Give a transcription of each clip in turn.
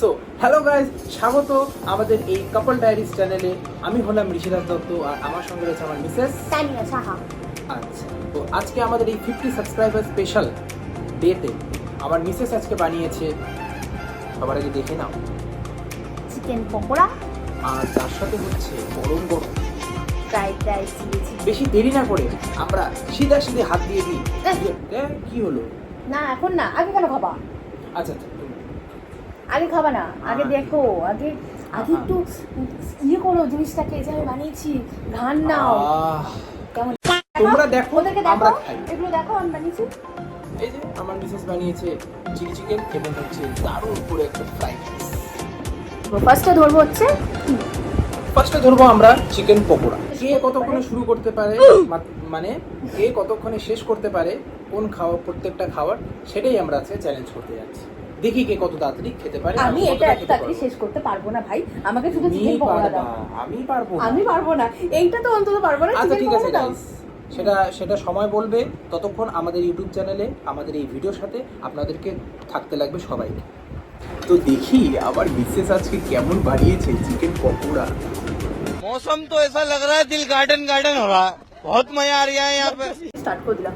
So hello guys, স্বাগত আমাদের এই কাপল ডায়েরিজ চ্যানেলে। আমি হলাম ঋষিরাজ দত্ত আর আমার সঙ্গে রয়েছে আমার মিসেস তানিয়া সাহা। আচ্ছা, তো আজকে আমাদের এই 50 সাবস্ক্রাইবার স্পেশাল ডেতে আমার মিসেস আজকে বানিয়েছে, সবার আগে দেখে নাও, চিকেন পকোড়া আর তার সাথে হচ্ছে গরম গরম ফ্রাইড রাইস। বেশি দেরি না করে আমরা সিধা হাত দিয়ে দিই। কি হলো? না এখন না, আগে কেন খাবা? আচ্ছা আচ্ছা, আগে খাবা না, আগে দেখো, আগে আগে একটু ইয়ে করো জিনিসটাকে, যে আমি বানিয়েছি, ঘান নাও। কেমন তোমরা দেখো, ওদেরকে দেখো, আমরা খাই। এগুলো দেখো আমি বানিয়েছি। এই যে আমার মিসেস বানিয়েছে চিলি চিকেন এবং হচ্ছে দারুণ করে একটা ফ্রাইড রাইস। ফার্স্টে ধরবো হচ্ছে ফার্স্টে ধরবো আমরা চিকেন পকোড়া। কে কতক্ষণে শুরু করতে পারে, মানে কে কতক্ষণে শেষ করতে পারে কোন খাওয়া, প্রত্যেকটা খাবার, সেটাই আমরা আজকে চ্যালেঞ্জ করতে যাচ্ছি। দেখি কে কত তাড়াতাড়ি খেতে পারে। আমি এটা এত তাড়াতাড়ি শেষ করতে পারবো না ভাই, আমাকে শুধু চিকেন পকোড়া দাও। আমি পারবো না, এইটা তো অন্তত পারবো না। আচ্ছা ঠিক আছে গাইস, সেটা সময় বলবে। ততক্ষণ আমাদের ইউটিউব চ্যানেলে আমাদের এই ভিডিওর সাথে আপনাদেরকে থাকতে লাগবে সবাইকে। তো দেখি আবার মিসেস আজকে কেমন বানিয়েছে চিকেন পকোড়া। मौसम तो ऐसा लग रहा है दिल गार्डन गार्डन हो रहा है, बहुत मजा आ रहा है यहाँ पे। স্টার্ট করে দিলাম।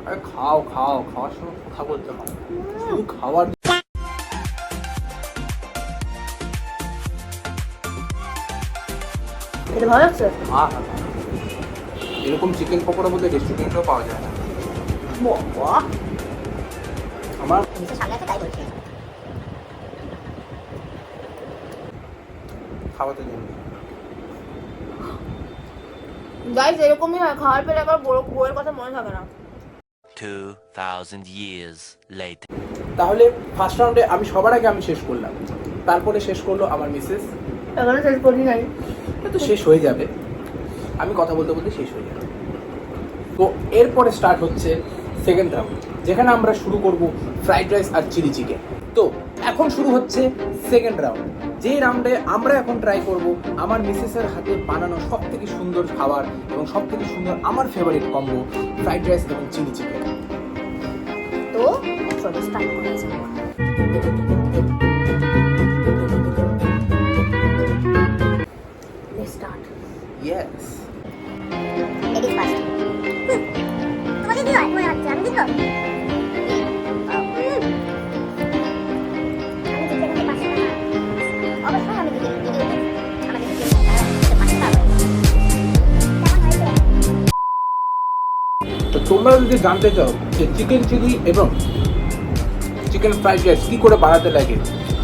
আরে খাওয়ার সময় কথা বলতে হয়, শুধু খাওয়ার। এটা ভালো লাগছে। এরকম চিকেন পকোড়া বলতে রেস্টুরেন্টেও পাওয়া যায় না। বাহ, আমার সামনে আছে তাই বলছি। খাওয়াতে দিন। গাইস এরকমই হয়, খাওয়ার পরে একবার বউয়ের কথা মনে থাকে না। 2000 years later. তাহলে ফার্স্ট রাউন্ডে আমি সবার আগে আমি শেষ করলাম, তারপরে শেষ করলো আমার মিসেস। এখনো শেষ করি নাই। তো শেষ হয়ে যাবে, আমি কথা বলতে বলতে শেষ হয়ে যাবে। তো এরপরে স্টার্ট হচ্ছে সেকেন্ড রাউন্ড, যেখানে আমরা শুরু করব ফ্রাইড রাইস আর চিলি চিকেন। তো এখন শুরু হচ্ছে সেকেন্ড রাউন্ড, যে রাউন্ডে আমরা এখন ট্রাই করব আমার মিসেসের হাতে বানানো সব থেকে সুন্দর খাবার এবং সব থেকে সুন্দর আমার ফেভারিট কম্বো, ফ্রাইড রাইস এবং চিলি চিকেন। তো চলো স্টার্ট করা যাক। Let's start. Yes, ladies first. তোমাকে কি হয় মনে হচ্ছে আমি দিতো? তো তোমরা যদি জানতে চাও যে চিকেন চিলি এবং চিকেন ফ্রাইড রাইস কী করে বানাতে লাগে,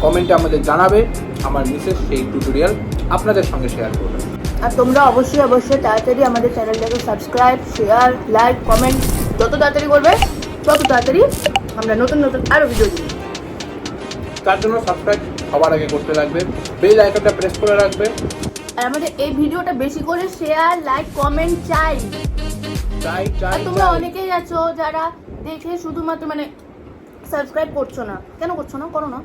কমেন্টে আমাদের জানাবে। আমার মিসেস সেই টিউটোরিয়াল আপনাদের সঙ্গে শেয়ার করবে। আর তোমরা অবশ্যই তাড়াতাড়ি আমাদের চ্যানেলটাকে সাবস্ক্রাইব, শেয়ার, লাইক, কমেন্ট যত তাড়াতাড়ি করবে তত তাড়াতাড়ি আমরা নতুন আরো ভিডিও দিই। তার জন্য সাবস্ক্রাইব সবার আগে করতে লাগবে, বেল আইকনটা প্রেস করে রাখবে। আর আমাদের এই ভিডিওটা বেশি করে শেয়ার, লাইক, কমেন্ট চাই। আর তোমরা অনেকেই আছো যারা দেখে শুধুমাত্র মানে সাবস্ক্রাইব করছো না, কেন করছো না? করো না।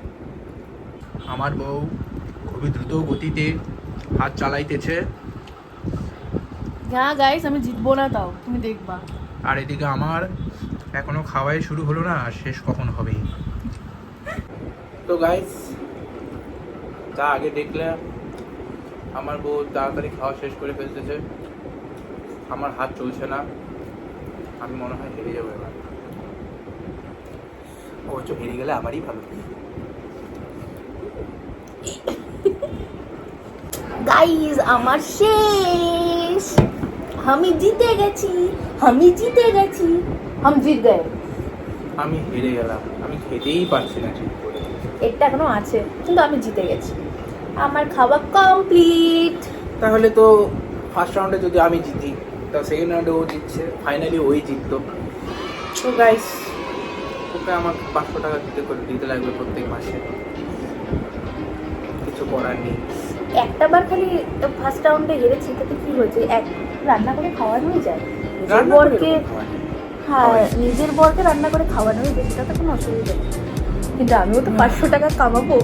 আমার বউ খুবই দ্রুত গতিতে হাত চালাইতেছে, হ্যাঁ গাইস আমি জিতবো না, তাও তুমি দেখবা। আর এদিকে আমার এখনো খাওয়াই শুরু হলো না, আর শেষ কখন হবে। তো গাইস, তা আগে দেখলে আমার বউ তাড়াতাড়ি খাওয়া শেষ করে ফেলতেছে, আমার হাত চলছে না, আমি মনে হয় হেরে যাবো এবার। অবশ্য হেরে গেলে আমারই ভালো। গাইস আমার শেষ, আমি জিতে গেছি, হাম জিত গয়ে। আমি হেরে গেলাম, আমি খেতেই পারছি না ঠিক করে। একটা এখনো আছে কিন্তু আমি জিতে গেছি, আমার খাওয়া কমপ্লিট। তাহলে তো ফার্স্ট রাউন্ডে যদি আমি জিতি, তা সেকেন্ড রাউন্ডে ও জিতছে, ফাইনালি ওই জিততো। তো গাইস, ওকে আমার 500 টাকা দিতে লাগবে প্রত্যেক মাসে, কিছু করার নেই। একটা বার খালি ফার্স্ট রাউন্ডে হেরেছি, তাতে কি হয়েছে? এক রান্না করে খাওয়ানো হয়ে যায় নিজের রান্না করে বরকে। খাওয়ানো। হ্যাঁ, নিজের বরকে রান্না করে খাওয়ানো হয়ে যায়, সেটা তো কোনো অসুবিধা নেই। কিন্তু আমিও তো 500 টাকা কামাবো।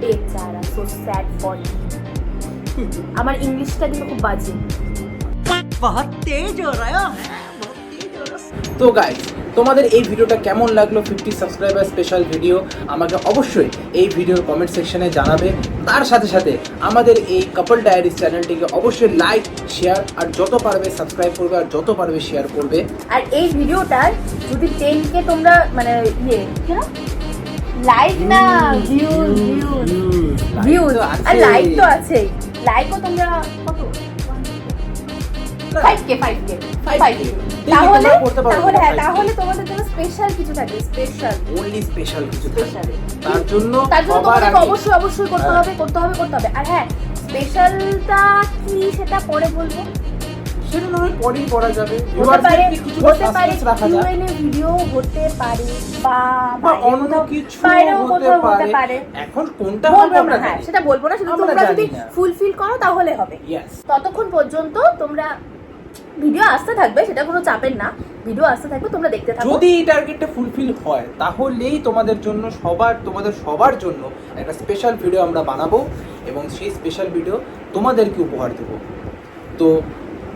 বেচারা, সো স্যাড ফর। আমার ইংলিশটা কিন্তু খুব বাজে। बहुत तेज हो रहा है बहुत तेज हो रहा है তো গাইস, তোমাদের এই ভিডিওটা কেমন লাগলো, 50 সাবস্ক্রাইবার স্পেশাল ভিডিও, আমাকে অবশ্যই এই ভিডিওর কমেন্ট সেকশনে জানাবে। তার সাথে সাথে আমাদের এই কাপল ডায়েরিজ চ্যানেলটিকে অবশ্যই লাইক, শেয়ার আর যত পারবে সাবস্ক্রাইব করবে আর যত পারবে শেয়ার করবে। আর এই ভিডিওটার যদি 10K তোমরা মানে লাইক না ভিউজ আর লাইক তো আছেই, লাইকও তোমরা কত 5K তাহলে তাহলে তোমাদের জন্য স্পেশাল কিছু থাকবে, স্পেশাল অনলি স্পেশাল কিছু থাকবে। স্পেশাল তার জন্য তোমাদেরকে অবশ্যই করতে হবে। আর হ্যাঁ, স্পেশালটা কি সেটা পরে বলবো, সেটা নয় পরেই করা যাবে। হতে পারে রাখা যায়, Q&A ভিডিও হতে পারে বা অন্য কিছু বাইরেও কোথাও হতে হতে পারে। এখন কোনটা বলবো হবে আমরা না, হ্যাঁ জানি না। সেটা বলবো না, শুধু আমরা তোমরা জানি যদি না। ফুলফিল করো তাহলে হবে। Yes. ততক্ষণ পর্যন্ত তোমরা ভিডিও আসতে থাকবে, সেটা কোনো চাপের না, ভিডিও আসতে থাকবে, তোমরা দেখতে থাকো। যদি এই টার্গেটটা ফুলফিল হয় তাহলেই তোমাদের জন্য তোমাদের সবার জন্য একটা স্পেশাল ভিডিও আমরা বানাবো এবং সেই স্পেশাল ভিডিও তোমাদেরকে উপহার দেব। তো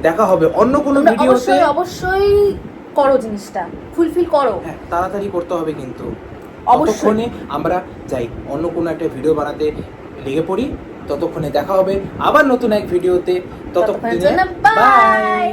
দেখা হবে অন্য কোনো তোমরা ভিডিওতে। অবশ্যই করো, জিনিসটা ফুলফিল করো। হ্যাঁ, তাড়াতাড়ি করতে হবে কিন্তু। অবশ্যই। ততক্ষণে আমরা যাই অন্য কোনো একটা ভিডিও বানাতে লেগে পড়ি। ততক্ষণে দেখা হবে আবার নতুন এক ভিডিওতে। ততক্ষণে বাই।